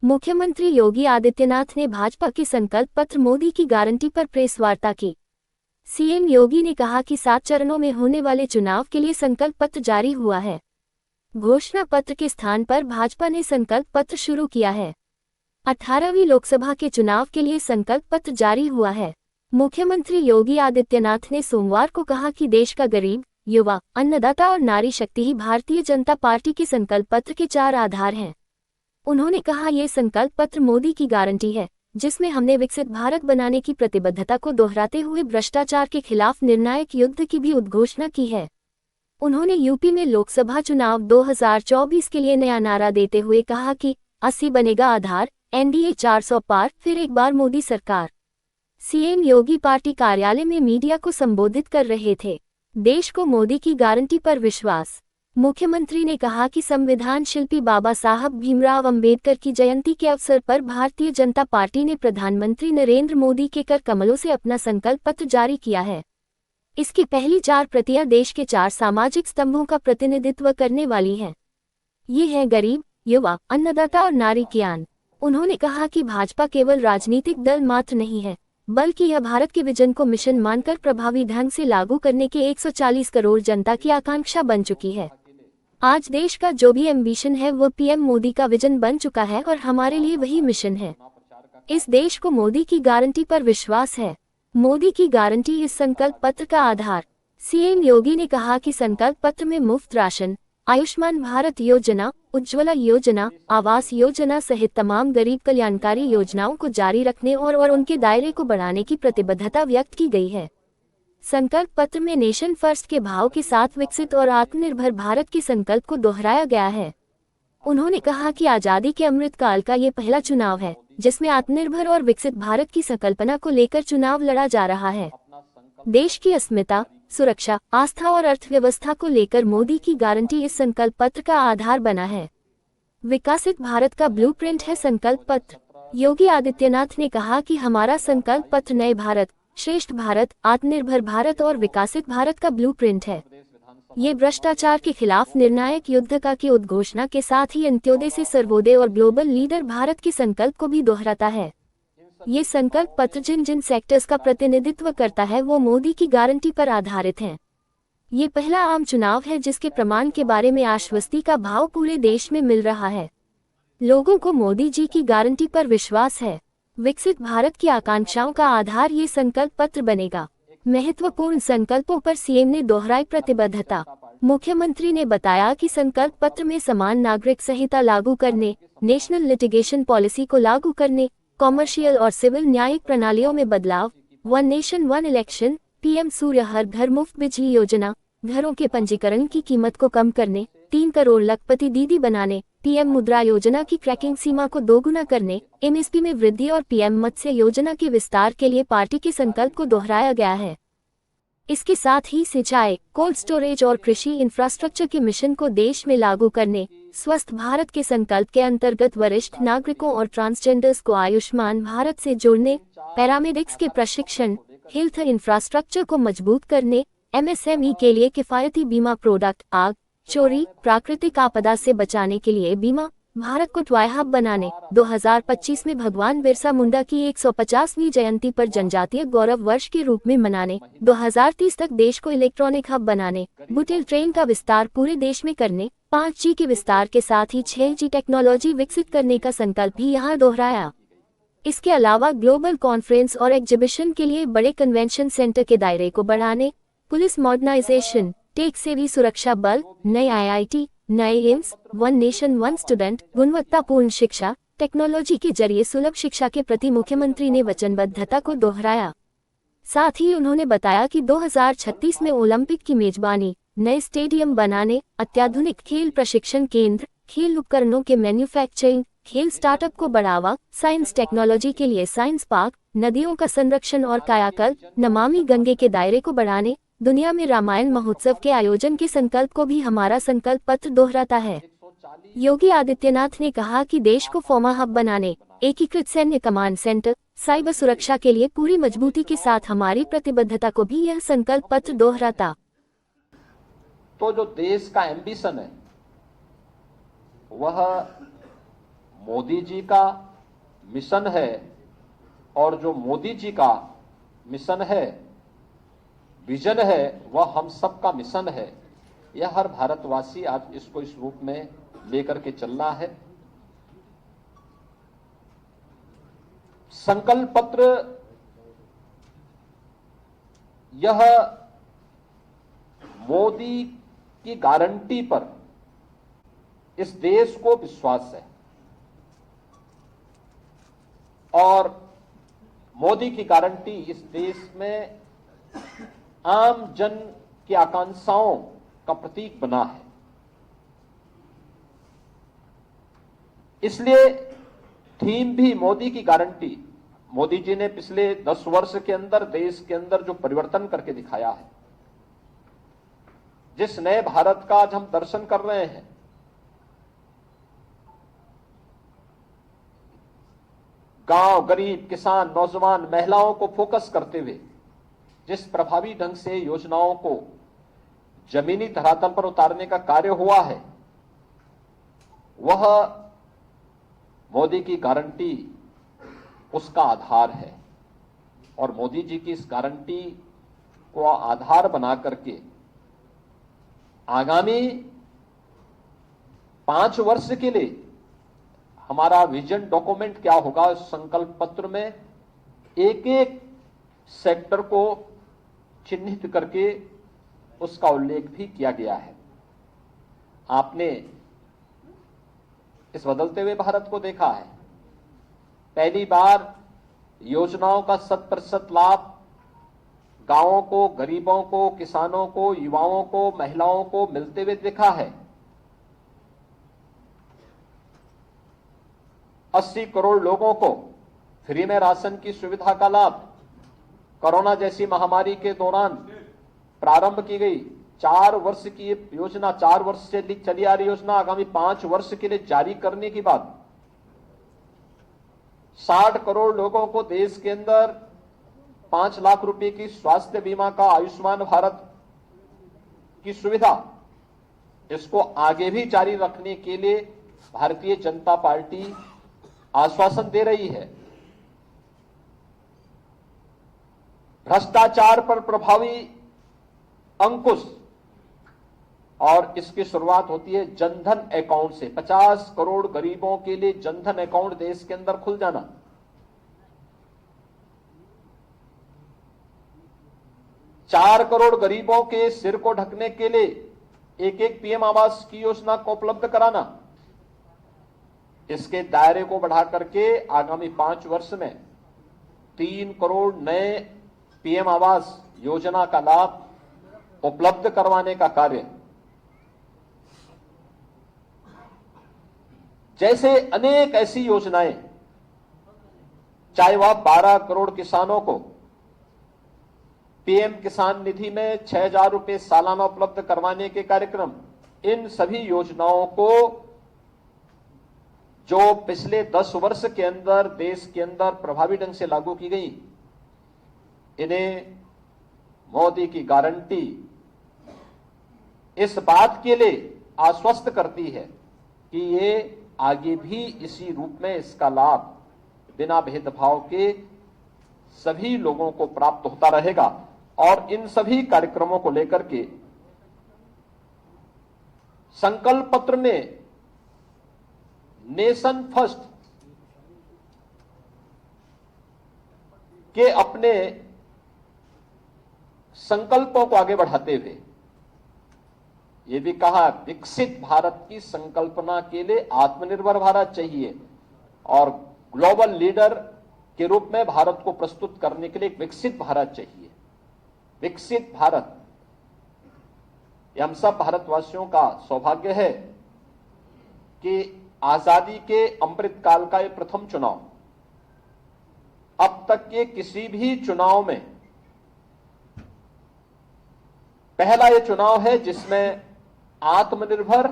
मुख्यमंत्री योगी आदित्यनाथ ने भाजपा के संकल्प पत्र मोदी की गारंटी पर प्रेस वार्ता की। सीएम योगी ने कहा कि 7 चरणों में होने वाले चुनाव के लिए संकल्प पत्र जारी हुआ है। घोषणा पत्र के स्थान पर भाजपा ने संकल्प पत्र शुरू किया है। 18वीं लोकसभा के चुनाव के लिए संकल्प पत्र जारी हुआ है। मुख्यमंत्री योगी आदित्यनाथ ने सोमवार को कहा कि देश का गरीब, युवा, अन्नदाता और नारी शक्ति ही भारतीय जनता पार्टी के संकल्प पत्र के 4 आधार हैं। उन्होंने कहा, ये संकल्प पत्र मोदी की गारंटी है, जिसमें हमने विकसित भारत बनाने की प्रतिबद्धता को दोहराते हुए भ्रष्टाचार के खिलाफ निर्णायक युद्ध की भी उद्घोषणा की है। उन्होंने यूपी में लोकसभा चुनाव 2024 के लिए नया नारा देते हुए कहा कि 80 बनेगा आधार, एनडीए 400 पार, फिर एक बार मोदी सरकार। सीएम योगी पार्टी कार्यालय में मीडिया को संबोधित कर रहे थे। देश को मोदी की गारंटी पर विश्वास। मुख्यमंत्री ने कहा कि संविधान शिल्पी बाबा साहब भीमराव अंबेडकर की जयंती के अवसर पर भारतीय जनता पार्टी ने प्रधानमंत्री नरेंद्र मोदी के कर कमलों से अपना संकल्प पत्र जारी किया है। इसकी पहली 4 प्रतियां देश के 4 सामाजिक स्तंभों का प्रतिनिधित्व करने वाली हैं। ये है गरीब, युवा, अन्नदाता और नारी ज्ञान। उन्होंने कहा कि भाजपा केवल राजनीतिक दल मात्र नहीं है, बल्कि यह भारत के विजन को मिशन मानकर प्रभावी ढंग से लागू करने के 140 करोड़ जनता की आकांक्षा बन चुकी है। आज देश का जो भी एम्बिशन है वो पीएम मोदी का विजन बन चुका है और हमारे लिए वही मिशन है। इस देश को मोदी की गारंटी पर विश्वास है। मोदी की गारंटी इस संकल्प पत्र का आधार। सीएम योगी ने कहा कि संकल्प पत्र में मुफ्त राशन, आयुष्मान भारत योजना, उज्ज्वला योजना, आवास योजना सहित तमाम गरीब कल्याणकारी योजनाओं को जारी रखने और उनके दायरे को बढ़ाने की प्रतिबद्धता व्यक्त की गई है। संकल्प पत्र में नेशन फर्स्ट के भाव के साथ विकसित और आत्मनिर्भर भारत के संकल्प को दोहराया गया है। उन्होंने कहा कि आजादी के अमृत काल का ये पहला चुनाव है जिसमें आत्मनिर्भर और विकसित भारत की संकल्पना को लेकर चुनाव लड़ा जा रहा है। देश की अस्मिता, सुरक्षा, आस्था और अर्थव्यवस्था को लेकर मोदी की गारंटी इस संकल्प पत्र का आधार बना है। विकसित भारत का ब्लूप्रिंट है संकल्प पत्र। योगी आदित्यनाथ ने कहा कि हमारा संकल्प पत्र नए भारत, श्रेष्ठ भारत, आत्मनिर्भर भारत और विकसित भारत का ब्लूप्रिंट है। ये भ्रष्टाचार के खिलाफ निर्णायक युद्ध का की उद्घोषणा के साथ ही अंत्योदय से सर्वोदय और ग्लोबल लीडर भारत के संकल्प को भी दोहराता है। ये संकल्प पत्र जिन जिन सेक्टर्स का प्रतिनिधित्व करता है वो मोदी की गारंटी पर आधारित हैं। ये पहला आम चुनाव है जिसके प्रमाण के बारे में आश्वस्ति का भाव पूरे देश में मिल रहा है। लोगों को मोदी जी की गारंटी पर विश्वास है। विकसित भारत की आकांक्षाओं का आधार ये संकल्प पत्र बनेगा। महत्वपूर्ण संकल्पों पर सीएम ने दोहराई प्रतिबद्धता। मुख्यमंत्री ने बताया कि संकल्प पत्र में समान नागरिक संहिता लागू करने, नेशनल लिटिगेशन पॉलिसी को लागू करने, कॉमर्शियल और सिविल न्यायिक प्रणालियों में बदलाव, 1 नेशन 1 इलेक्शन, पीएम सूर्य हर घर मुफ्त बिजली योजना, घरों के पंजीकरण की कीमत को कम करने, 3 करोड़ लखपति दीदी बनाने, पीएम मुद्रा योजना की ट्रैकिंग सीमा को दोगुना करने, एमएसपी में वृद्धि और पीएम मत्स्य योजना के विस्तार के लिए पार्टी के संकल्प को दोहराया गया है। इसके साथ ही सिंचाई, कोल्ड स्टोरेज और कृषि इंफ्रास्ट्रक्चर के मिशन को देश में लागू करने, स्वस्थ भारत के संकल्प के अंतर्गत वरिष्ठ नागरिकों और ट्रांसजेंडर्स को आयुष्मान भारत से जोड़ने, पैरामेडिक्स के प्रशिक्षण, हेल्थ इंफ्रास्ट्रक्चर को मजबूत करने, एमएसएमई के लिए किफायती बीमा प्रोडक्ट, आग, चोरी, प्राकृतिक आपदा से बचाने के लिए बीमा, भारत को टॉय हब बनाने, 2025 में भगवान बिरसा मुंडा की 150वीं जयंती पर जनजातीय गौरव वर्ष के रूप में मनाने, 2030 तक देश को इलेक्ट्रॉनिक हब बनाने, बुलेट ट्रेन का विस्तार पूरे देश में करने, 5G के विस्तार के साथ ही 6G टेक्नोलॉजी विकसित करने का संकल्प भी यहाँ दोहराया। इसके अलावा ग्लोबल कॉन्फ्रेंस और एग्जीबिशन के लिए बड़े कन्वेंशन सेंटर के दायरे को बढ़ाने, पुलिस मॉडर्नाइजेशन, टेक सेवी सुरक्षा बल, नए IIT, नए एम्स, 1 नेशन 1 स्टूडेंट, गुणवत्तापूर्ण शिक्षा, टेक्नोलॉजी के जरिए सुलभ शिक्षा के प्रति मुख्यमंत्री ने वचनबद्धता को दोहराया। साथ ही उन्होंने बताया कि 2036 में ओलंपिक की मेजबानी, नए स्टेडियम बनाने, अत्याधुनिक खेल प्रशिक्षण केंद्र, खेल उपकरणों के मैन्युफैक्चरिंग, खेल स्टार्टअप को बढ़ावा, साइंस टेक्नोलॉजी के लिए साइंस पार्क, नदियों का संरक्षण और कायाकल्प, नमामि गंगे के दायरे को बढ़ाने, दुनिया में रामायण महोत्सव के आयोजन के संकल्प को भी हमारा संकल्प पत्र दोहराता है। योगी आदित्यनाथ ने कहा कि देश को फोमा हब बनाने, एकीकृत सैन्य कमांड सेंटर, साइबर सुरक्षा के लिए पूरी मजबूती के साथ हमारी प्रतिबद्धता को भी यह संकल्प पत्र दोहराता। तो जो देश का एम्बिशन है वह मोदी जी का मिशन है और जो मोदी जी का मिशन है, विजन है, वह हम सबका मिशन है। यह हर भारतवासी आज इसको इस रूप में लेकर के चलना है। संकल्प पत्र यह मोदी की गारंटी पर इस देश को विश्वास है और मोदी की गारंटी इस देश में आम जन की आकांक्षाओं का प्रतीक बना है। इसलिए थीम भी मोदी की गारंटी। मोदी जी ने पिछले 10 वर्ष के अंदर देश के अंदर जो परिवर्तन करके दिखाया है, जिस नए भारत का आज हम दर्शन कर रहे हैं, गांव, गरीब, किसान, नौजवान, महिलाओं को फोकस करते हुए जिस प्रभावी ढंग से योजनाओं को जमीनी धरातल पर उतारने का कार्य हुआ है, वह मोदी की गारंटी उसका आधार है। और मोदी जी की इस गारंटी को आधार बना करके आगामी 5 वर्ष के लिए हमारा विजन डॉक्यूमेंट क्या होगा, इस संकल्प पत्र में एक एक सेक्टर को चिन्हित करके उसका उल्लेख भी किया गया है। आपने इस बदलते हुए भारत को देखा है। पहली बार योजनाओं का 100% लाभ गांवों को, गरीबों को, किसानों को, युवाओं को, महिलाओं को मिलते हुए देखा है। 80 करोड़ लोगों को फ्री में राशन की सुविधा का लाभ कोरोना जैसी महामारी के दौरान प्रारंभ की गई। 4 वर्ष की ये योजना, 4 वर्ष से चली आ रही योजना आगामी 5 वर्ष के लिए जारी करने की बात। 60 करोड़ लोगों को देश के अंदर 5 लाख रुपए की स्वास्थ्य बीमा का, आयुष्मान भारत की सुविधा, इसको आगे भी जारी रखने के लिए भारतीय जनता पार्टी आश्वासन दे रही है। भ्रष्टाचार पर प्रभावी अंकुश, और इसकी शुरुआत होती है जनधन अकाउंट से। 50 करोड़ गरीबों के लिए जनधन अकाउंट देश के अंदर खुल जाना। चार करोड़ गरीबों के सिर को ढकने के लिए एक पीएम आवास की योजना को उपलब्ध कराना। इसके दायरे को बढ़ा करके आगामी 5 वर्ष में 3 करोड़ नए पीएम आवास योजना का लाभ उपलब्ध करवाने का कार्य। जैसे अनेक ऐसी योजनाएं, चाहे वह 12 करोड़ किसानों को पीएम किसान निधि में 6,000 रुपए सालाना उपलब्ध करवाने के कार्यक्रम, इन सभी योजनाओं को जो पिछले 10 वर्ष के अंदर देश के अंदर प्रभावी ढंग से लागू की गई, इन्हें मोदी की गारंटी इस बात के लिए आश्वस्त करती है कि ये आगे भी इसी रूप में इसका लाभ बिना भेदभाव के सभी लोगों को प्राप्त होता रहेगा। और इन सभी कार्यक्रमों को लेकर के संकल्प पत्र ने नेशन फर्स्ट के अपने संकल्पों को आगे बढ़ाते हुए यह भी कहा, विकसित भारत की संकल्पना के लिए आत्मनिर्भर भारत चाहिए और ग्लोबल लीडर के रूप में भारत को प्रस्तुत करने के लिए एक विकसित भारत चाहिए। विकसित भारत, यह हम सब भारतवासियों का सौभाग्य है कि आजादी के अमृत काल का यह प्रथम चुनाव, अब तक के किसी भी चुनाव में पहला यह चुनाव है जिसमें आत्मनिर्भर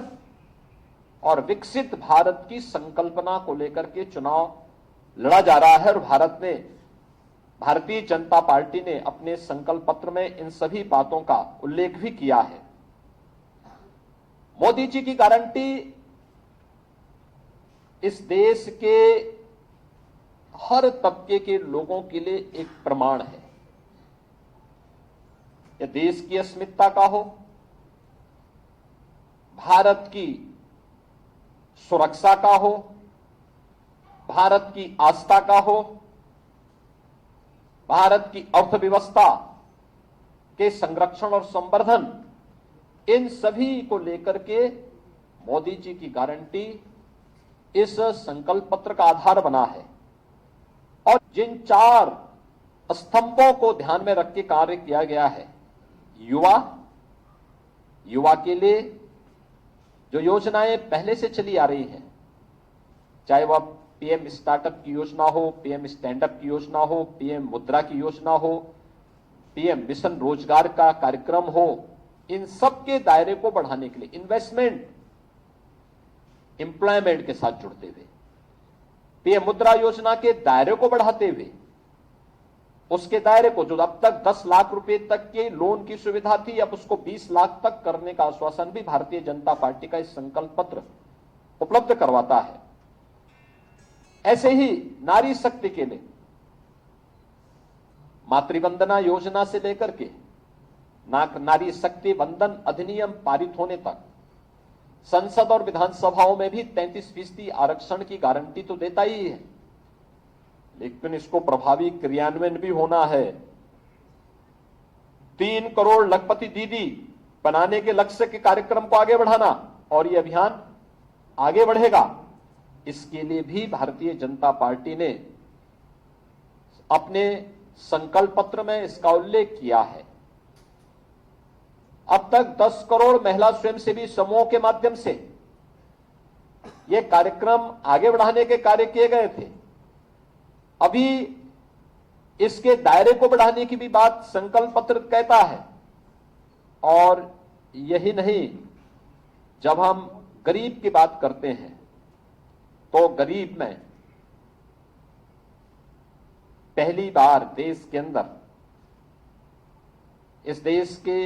और विकसित भारत की संकल्पना को लेकर के चुनाव लड़ा जा रहा है। और भारतीय जनता पार्टी ने अपने संकल्प पत्र में इन सभी बातों का उल्लेख भी किया है। मोदी जी की गारंटी इस देश के हर तबके के लोगों के लिए एक प्रमाण है। यह देश की अस्मिता का हो, भारत की सुरक्षा का हो, भारत की आस्था का हो, भारत की अर्थव्यवस्था के संरक्षण और संवर्धन, इन सभी को लेकर के मोदी जी की गारंटी इस संकल्प पत्र का आधार बना है। और जिन 4 स्तंभों को ध्यान में रख के कार्य किया गया है, युवा के लिए जो योजनाएं पहले से चली आ रही हैं, चाहे वह पीएम स्टार्टअप की योजना हो, पीएम स्टैंडअप की योजना हो, पीएम मुद्रा की योजना हो, पीएम मिशन रोजगार का कार्यक्रम हो, इन सब के दायरे को बढ़ाने के लिए इन्वेस्टमेंट, एम्प्लॉयमेंट के साथ जुड़ते हुए, पीएम मुद्रा योजना के दायरे को बढ़ाते हुए, उसके दायरे को जो अब तक 10 लाख रुपए तक के लोन की सुविधा थी, अब उसको 20 लाख तक करने का आश्वासन भी भारतीय जनता पार्टी का इस संकल्प पत्र उपलब्ध करवाता है। ऐसे ही नारी शक्ति के लिए मातृवंदना योजना से लेकर के नारी शक्ति वंदन अधिनियम पारित होने तक संसद और विधानसभाओं में भी 33% आरक्षण की गारंटी तो देता ही है, लेकिन इसको प्रभावी क्रियान्वयन भी होना है। 3 करोड़ लखपति दीदी बनाने के लक्ष्य के कार्यक्रम को आगे बढ़ाना, और यह अभियान आगे बढ़ेगा। इसके लिए भी भारतीय जनता पार्टी ने अपने संकल्प पत्र में इसका उल्लेख किया है। अब तक 10 करोड़ महिला स्वयंसेवी समूहों के माध्यम से यह कार्यक्रम आगे बढ़ाने के कार्य किए गए थे। अभी इसके दायरे को बढ़ाने की भी बात संकल्प पत्र कहता है। और यही नहीं, जब हम गरीब की बात करते हैं तो गरीब में पहली बार देश के अंदर इस देश के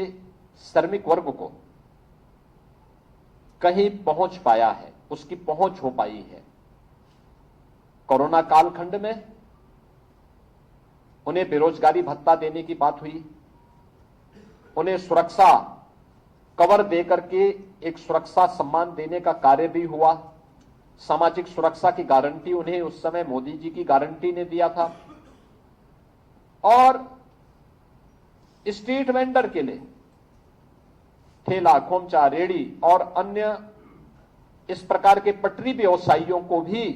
श्रमिक वर्ग को कहीं पहुंच पाया है, उसकी पहुंच हो पाई है। कोरोना कालखंड में उन्हें बेरोजगारी भत्ता देने की बात हुई, उन्हें सुरक्षा कवर देकर के एक सुरक्षा सम्मान देने का कार्य भी हुआ। सामाजिक सुरक्षा की गारंटी उन्हें उस समय मोदी जी की गारंटी ने दिया था। और स्ट्रीट वेंडर के लिए ठेला, खोमचा, रेड़ी और अन्य इस प्रकार के पटरी व्यवसायियों को भी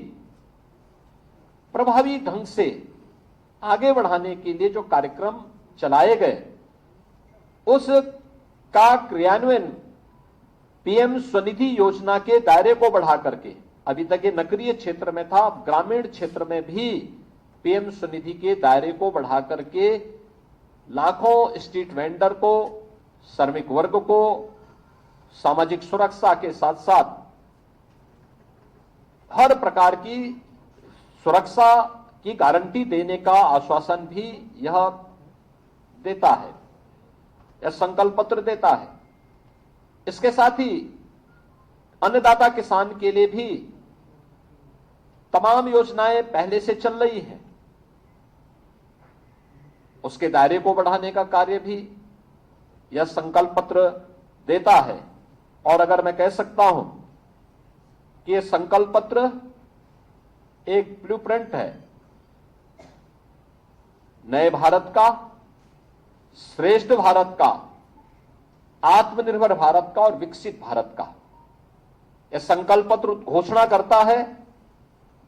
प्रभावी ढंग से आगे बढ़ाने के लिए जो कार्यक्रम चलाए गए, उसका क्रियान्वयन पीएम स्वनिधि योजना के दायरे को बढ़ा करके, अभी तक ये नगरीय क्षेत्र में था, ग्रामीण क्षेत्र में भी पीएम स्वनिधि के दायरे को बढ़ा करके लाखों स्ट्रीट वेंडर को, श्रमिक वर्ग को सामाजिक सुरक्षा के साथ साथ हर प्रकार की सुरक्षा की गारंटी देने का आश्वासन भी यह देता है, यह संकल्प पत्र देता है। इसके साथ ही अन्नदाता किसान के लिए भी तमाम योजनाएं पहले से चल रही हैं, उसके दायरे को बढ़ाने का कार्य भी यह संकल्प पत्र देता है। और अगर मैं कह सकता हूं कि यह संकल्प पत्र एक ब्लूप्रिंट है नए भारत का, श्रेष्ठ भारत का, आत्मनिर्भर भारत का और विकसित भारत का। यह संकल्प पत्र घोषणा करता है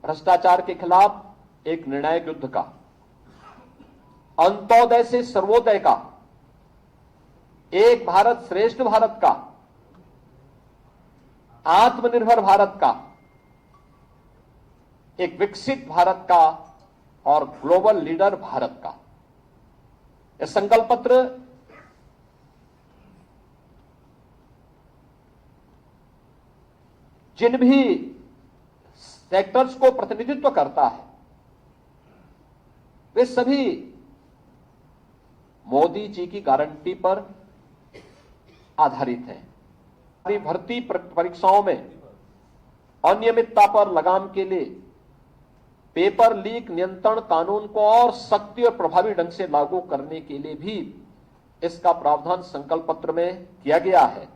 भ्रष्टाचार के खिलाफ एक निर्णायक युद्ध का, अंत्योदय से सर्वोदय का, एक भारत श्रेष्ठ भारत का, आत्मनिर्भर भारत का, एक विकसित भारत का और ग्लोबल लीडर भारत का। यह संकल्प पत्र जिन भी सेक्टर्स को प्रतिनिधित्व करता है, वे सभी मोदी जी की गारंटी पर आधारित हैं। भर्ती परीक्षाओं में अनियमितता पर लगाम के लिए पेपर लीक नियंत्रण कानून को और सख्ती और प्रभावी ढंग से लागू करने के लिए भी इसका प्रावधान संकल्प पत्र में किया गया है।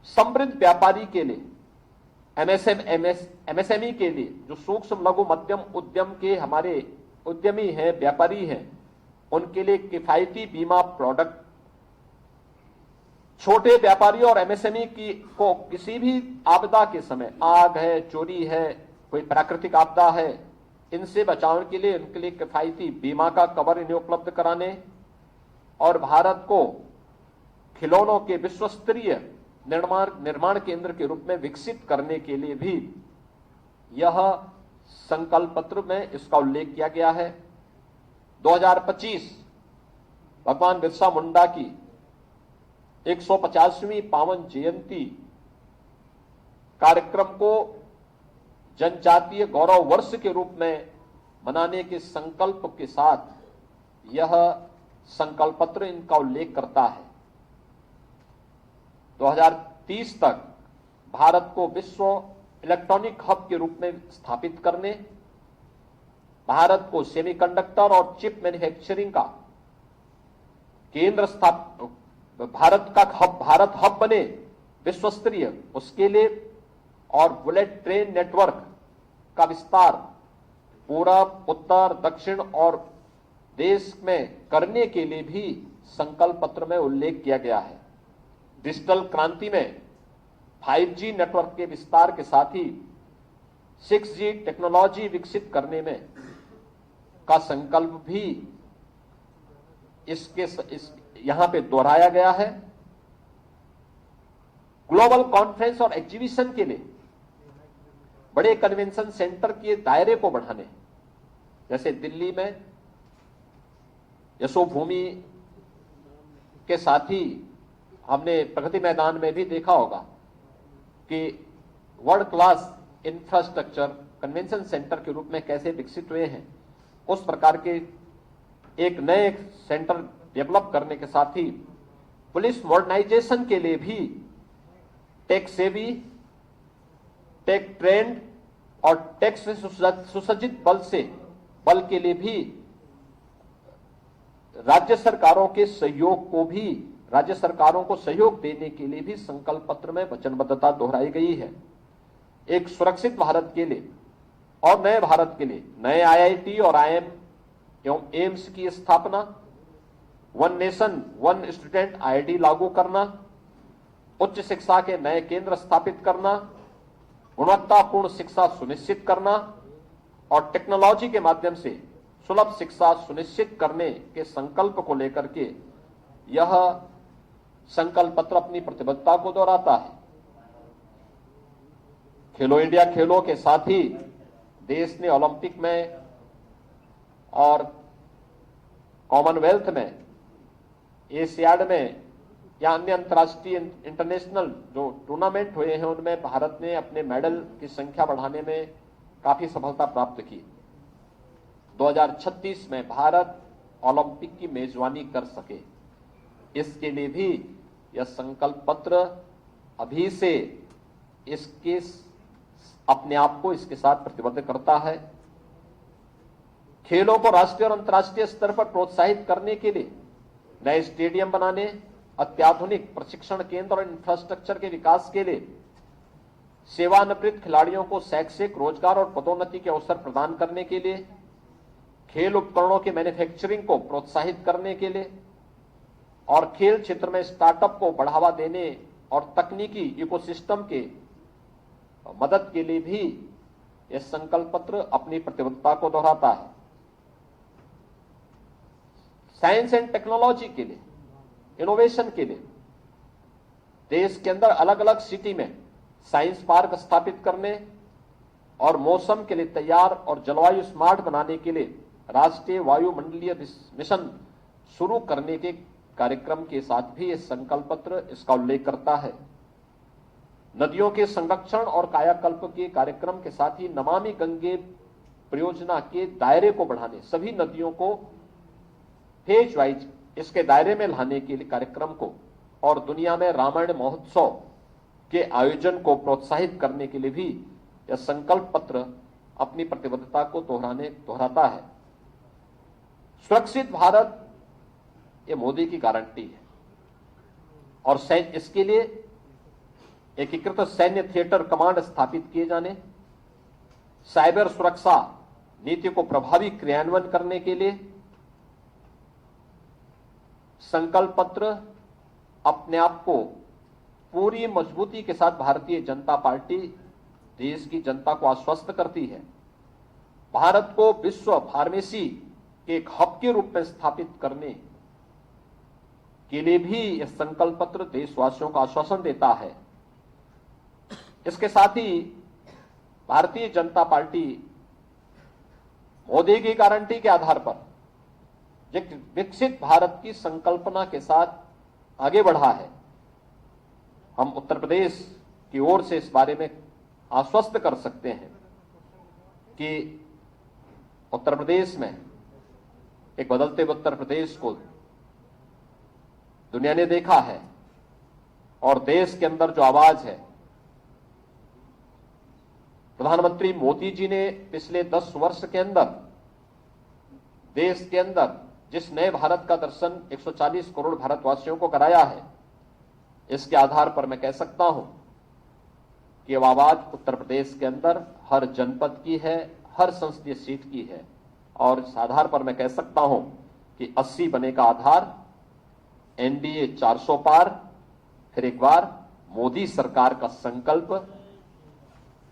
समृद्ध व्यापारी के लिए एमएसएमई के लिए जो सूक्ष्म लघु मध्यम उद्यम के हमारे उद्यमी हैं, व्यापारी हैं, उनके लिए किफायती बीमा प्रोडक्ट, छोटे व्यापारी और एमएसएमई को किसी भी आपदा के समय, आग है, चोरी है, कोई प्राकृतिक आपदा है, इनसे बचाव के लिए उनके लिए किफायती बीमा का कवर इन्हें उपलब्ध कराने और भारत को खिलौनों के विश्व स्तरीय निर्माण केंद्र के रूप में विकसित करने के लिए भी यह संकल्प पत्र में इसका उल्लेख किया गया है। 2025 भगवान बिरसा मुंडा की 150वीं पावन जयंती कार्यक्रम को जनजातीय गौरव वर्ष के रूप में मनाने के संकल्प के साथ यह संकल्प पत्र इनका उल्लेख करता है। 2030 तक भारत को विश्व इलेक्ट्रॉनिक हब के रूप में स्थापित करने, भारत को सेमीकंडक्टर और चिप मैन्युफैक्चरिंग का केंद्र भारत हब बने विश्व स्तरीय, उसके लिए और बुलेट ट्रेन नेटवर्क का विस्तार पूरब, उत्तर, दक्षिण और देश में करने के लिए भी संकल्प पत्र में उल्लेख किया गया है। डिजिटल क्रांति में 5G नेटवर्क के विस्तार के साथ ही 6G टेक्नोलॉजी विकसित करने में का संकल्प भी यहां पे दोहराया गया है। ग्लोबल कॉन्फ्रेंस और एग्जीबिशन के लिए बड़े कन्वेंशन सेंटर के दायरे को बढ़ाने, जैसे दिल्ली में यशोभूमि के साथ ही हमने प्रगति मैदान में भी देखा होगा कि world class infrastructure convention centre के रूप में कैसे विकसित हुए हैं। उस प्रकार के एक नए सेंटर डेवलप करने के साथ ही पुलिस मॉडर्नाइजेशन के लिए भी टेक सेवी, टेक ट्रेंड और टेक से सुसज्जित बल के लिए भी राज्य सरकारों को सहयोग देने के लिए भी संकल्प पत्र में वचनबद्धता दोहराई गई है। एक सुरक्षित भारत के लिए और नए भारत के लिए नए IIT और IIM एवं एम्स की स्थापना, one nation one student IIT लागू करना, उच्च शिक्षा के नए केंद्र स्थापित करना, गुणवत्तापूर्ण शिक्षा सुनिश्चित करना और टेक्नोलॉजी के माध्यम से सुलभ शिक्षा सुनिश्चित करने के संकल्प को लेकर के यह संकल्प पत्र अपनी प्रतिबद्धता को दोहराता है। खेलो इंडिया खेलों के साथ ही देश ने ओलंपिक में और कॉमनवेल्थ में, एशियाड में या अन्य अंतर्राष्ट्रीय इंटरनेशनल जो टूर्नामेंट हुए हैं उनमें भारत ने अपने मेडल की संख्या बढ़ाने में काफी सफलता प्राप्त की। 2036 में भारत ओलंपिक की मेजबानी कर सके, इसके लिए भी यह संकल्प पत्र अभी से इसके अपने आप को इसके साथ प्रतिबद्ध करता है। खेलों को राष्ट्रीय और अंतर्राष्ट्रीय स्तर पर प्रोत्साहित करने के लिए नए स्टेडियम बनाने, अत्याधुनिक प्रशिक्षण केंद्र और इंफ्रास्ट्रक्चर के विकास के लिए सेवानिवृत्त खिलाड़ियों को शैक्षिक, रोजगार और पदोन्नति के अवसर प्रदान करने के लिए, खेल उपकरणों के मैन्युफैक्चरिंग को प्रोत्साहित करने के लिए और खेल क्षेत्र में स्टार्टअप को बढ़ावा देने और तकनीकी इकोसिस्टम के मदद के लिए भी यह संकल्प पत्र अपनी प्रतिबद्धता को दोहराता है। साइंस एंड टेक्नोलॉजी के लिए, इनोवेशन के लिए देश के अंदर अलग अलग सिटी में साइंस पार्क स्थापित करने और मौसम के लिए तैयार और जलवायु स्मार्ट बनाने के लिए राष्ट्रीय वायुमंडलीय मिशन शुरू करने के कार्यक्रम के साथ भी यह संकल्प पत्र इसका उल्लेख करता है। नदियों के संरक्षण और कायाकल्प के कार्यक्रम के साथ ही नमामि गंगे परियोजना के दायरे को बढ़ाने, सभी नदियों को फेज वाइज इसके दायरे में लाने के लिए कार्यक्रम को और दुनिया में रामायण महोत्सव के आयोजन को प्रोत्साहित करने के लिए भी यह संकल्प पत्र अपनी प्रतिबद्धता को दोहराता है। सुरक्षित भारत ये मोदी की गारंटी है और इसके लिए एकीकृत सैन्य थिएटर कमांड स्थापित किए जाने, साइबर सुरक्षा नीति को प्रभावी क्रियान्वयन करने के लिए संकल्प पत्र अपने आप को पूरी मजबूती के साथ भारतीय जनता पार्टी देश की जनता को आश्वस्त करती है। भारत को विश्व फार्मेसी के एक हब के रूप में स्थापित करने के लिए भी यह संकल्प पत्र देशवासियों को आश्वासन देता है। इसके साथ ही भारतीय जनता पार्टी मोदी की गारंटी के आधार पर एक विकसित भारत की संकल्पना के साथ आगे बढ़ा है। हम उत्तर प्रदेश की ओर से इस बारे में आश्वस्त कर सकते हैं कि उत्तर प्रदेश में एक बदलते हुए उत्तर प्रदेश को दुनिया ने देखा है और देश के अंदर जो आवाज है, प्रधानमंत्री मोदी जी ने पिछले 10 वर्ष के अंदर देश के अंदर जिस नए भारत का दर्शन 140 करोड़ भारतवासियों को कराया है, इसके आधार पर मैं कह सकता हूं कि अब आवाज उत्तर प्रदेश के अंदर हर जनपद की है, हर संसदीय सीट की है और इस आधार पर मैं कह सकता हूं कि 80 बने का आधार एनडीए 400 पार, फिर एक बार मोदी सरकार का संकल्प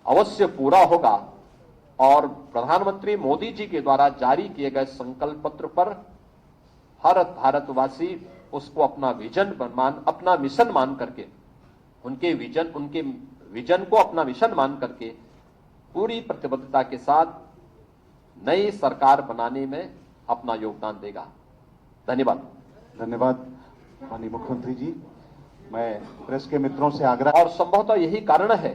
अवश्य पूरा होगा और प्रधानमंत्री मोदी जी के द्वारा जारी किए गए संकल्प पत्र पर हर भारतवासी उसको अपना अपना मिशन मान करके उनके विजन को अपना मिशन मान करके पूरी प्रतिबद्धता के साथ नई सरकार बनाने में अपना योगदान देगा। धन्यवाद। धन्यवाद माननीय मुख्यमंत्री जी। मैं प्रेस के मित्रों से आग्रह और संभवतः यही कारण है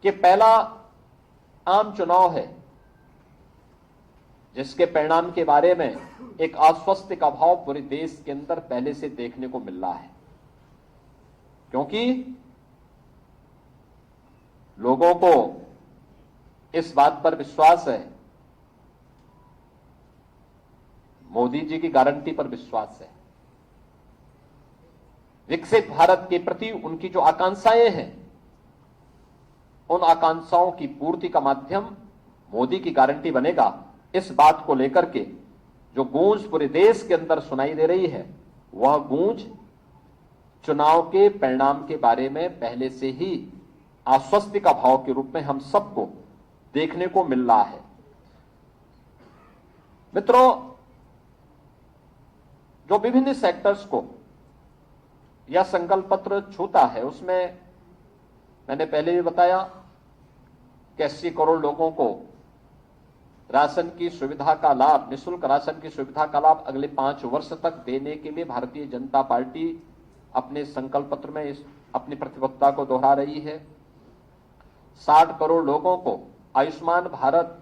कि पहला आम चुनाव है जिसके परिणाम के बारे में एक आश्वस्त का भाव पूरे देश के अंदर पहले से देखने को मिल रहा है, क्योंकि लोगों को इस बात पर विश्वास है, मोदी जी की गारंटी पर विश्वास है, विकसित भारत के प्रति उनकी जो आकांक्षाएं हैं, उन आकांक्षाओं की पूर्ति का माध्यम मोदी की गारंटी बनेगा। इस बात को लेकर के जो गूंज पूरे देश के अंदर सुनाई दे रही है, वह गूंज चुनाव के परिणाम के बारे में पहले से ही आश्वस्ति का भाव के रूप में हम सबको देखने को मिल रहा है। मित्रों, जो विभिन्न सेक्टर्स को यह संकल्प पत्र छूता है, उसमें मैंने पहले भी बताया कि 80 करोड़ लोगों को राशन की सुविधा का लाभ, निःशुल्क राशन की सुविधा का लाभ अगले 5 वर्ष तक देने के लिए भारतीय जनता पार्टी अपने संकल्प पत्र में अपनी प्रतिबद्धता को दोहरा रही है। 60 करोड़ लोगों को आयुष्मान भारत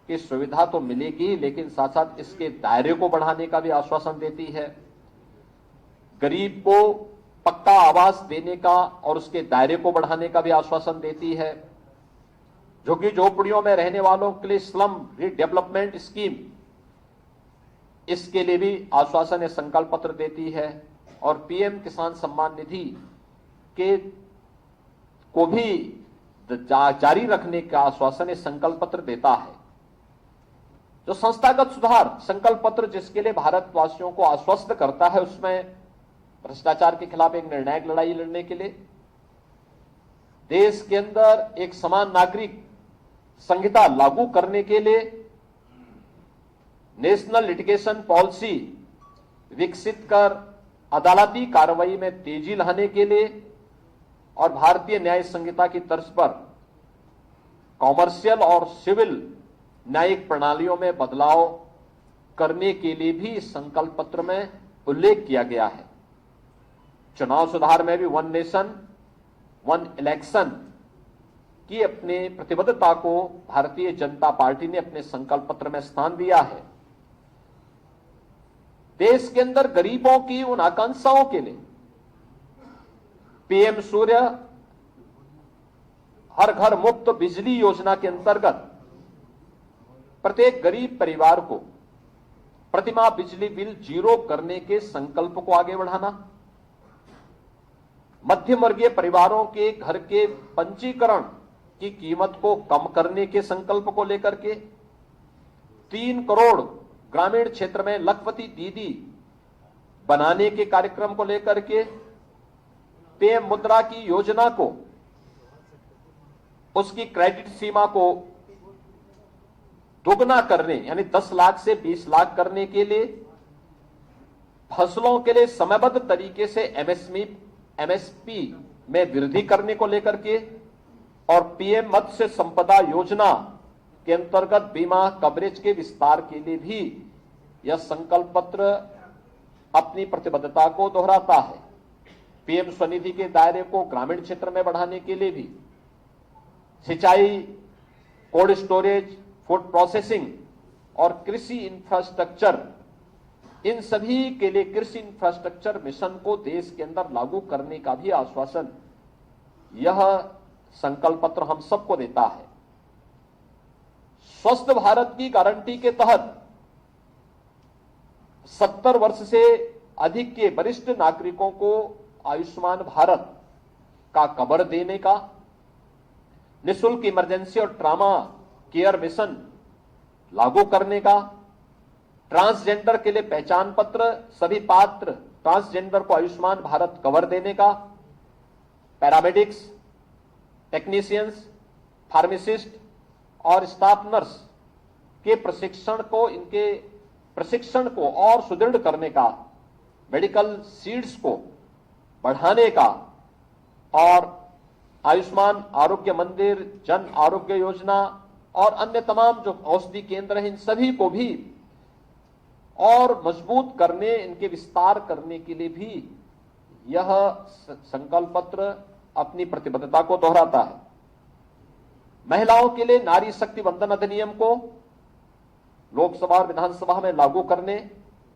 की सुविधा तो मिलेगी, लेकिन साथ साथ इसके दायरे को बढ़ाने का भी आश्वासन देती है। गरीब को पक्का आवास देने का और उसके दायरे को बढ़ाने का भी आश्वासन देती है। झुग्गी झोपड़ियों में रहने वालों के लिए स्लम रीडेवलपमेंट स्कीम, इसके लिए भी आश्वासन या संकल्प पत्र देती है और पीएम किसान सम्मान निधि के को भी जारी रखने का आश्वासन संकल्प पत्र देता है। जो संस्थागत सुधार संकल्प पत्र जिसके लिए भारतवासियों को आश्वस्त करता है, उसमें भ्रष्टाचार के खिलाफ एक निर्णायक लड़ाई लड़ने के लिए, देश के अंदर एक समान नागरिक संहिता लागू करने के लिए, नेशनल लिटिगेशन पॉलिसी विकसित कर अदालती कार्रवाई में तेजी लाने के लिए और भारतीय न्याय संहिता की तर्ज पर कॉमर्शियल और सिविल न्यायिक प्रणालियों में बदलाव करने के लिए भी इस संकल्प पत्र में उल्लेख किया गया है। चुनाव सुधार में भी वन नेशन वन इलेक्शन की अपने प्रतिबद्धता को भारतीय जनता पार्टी ने अपने संकल्प पत्र में स्थान दिया है। देश के अंदर गरीबों की उन आकांक्षाओं के लिए पीएम सूर्य हर घर मुफ्त बिजली योजना के अंतर्गत प्रत्येक गरीब परिवार को प्रतिमाह बिजली बिल जीरो करने के संकल्प को आगे बढ़ाना, मध्यम वर्गीय परिवारों के घर के पंजीकरण की कीमत को कम करने के संकल्प को लेकर के 3 करोड़ ग्रामीण क्षेत्र में लखपति दीदी बनाने के कार्यक्रम को लेकर के पीएम मुद्रा की योजना को उसकी क्रेडिट सीमा को दोगुना करने यानी 10 लाख से 20 लाख करने के लिए, फसलों के लिए समयबद्ध तरीके से एमएसपी में वृद्धि करने को लेकर के और पीएम मत्स्य संपदा योजना के अंतर्गत बीमा कवरेज के विस्तार के लिए भी यह संकल्प पत्र अपनी प्रतिबद्धता को दोहराता है। पीएम स्वनिधि के दायरे को ग्रामीण क्षेत्र में बढ़ाने के लिए भी सिंचाई, कोल्ड स्टोरेज, फूड प्रोसेसिंग और कृषि इंफ्रास्ट्रक्चर, इन सभी के लिए कृषि इंफ्रास्ट्रक्चर मिशन को देश के अंदर लागू करने का भी आश्वासन यह संकल्प पत्र हम सबको देता है। स्वस्थ भारत की गारंटी के तहत 70 वर्ष से अधिक के वरिष्ठ नागरिकों को आयुष्मान भारत का कवर देने का, निःशुल्क इमरजेंसी और ट्रॉमा केयर मिशन लागू करने का, ट्रांसजेंडर के लिए पहचान पत्र, सभी पात्र ट्रांसजेंडर को आयुष्मान भारत कवर देने का, पैरामेडिक्स, टेक्नीशियंस, फार्मासिस्ट और स्टाफ नर्स के प्रशिक्षण को और सुदृढ़ करने का, मेडिकल सीट्स को बढ़ाने का और आयुष्मान आरोग्य मंदिर, जन आरोग्य योजना और अन्य तमाम जो औषधि केंद्र हैं, इन सभी को भी और मजबूत करने, इनके विस्तार करने के लिए भी यह संकल्प पत्र अपनी प्रतिबद्धता को दोहराता है। महिलाओं के लिए नारी शक्ति वंदन अधिनियम को लोकसभा और विधानसभा में लागू करने,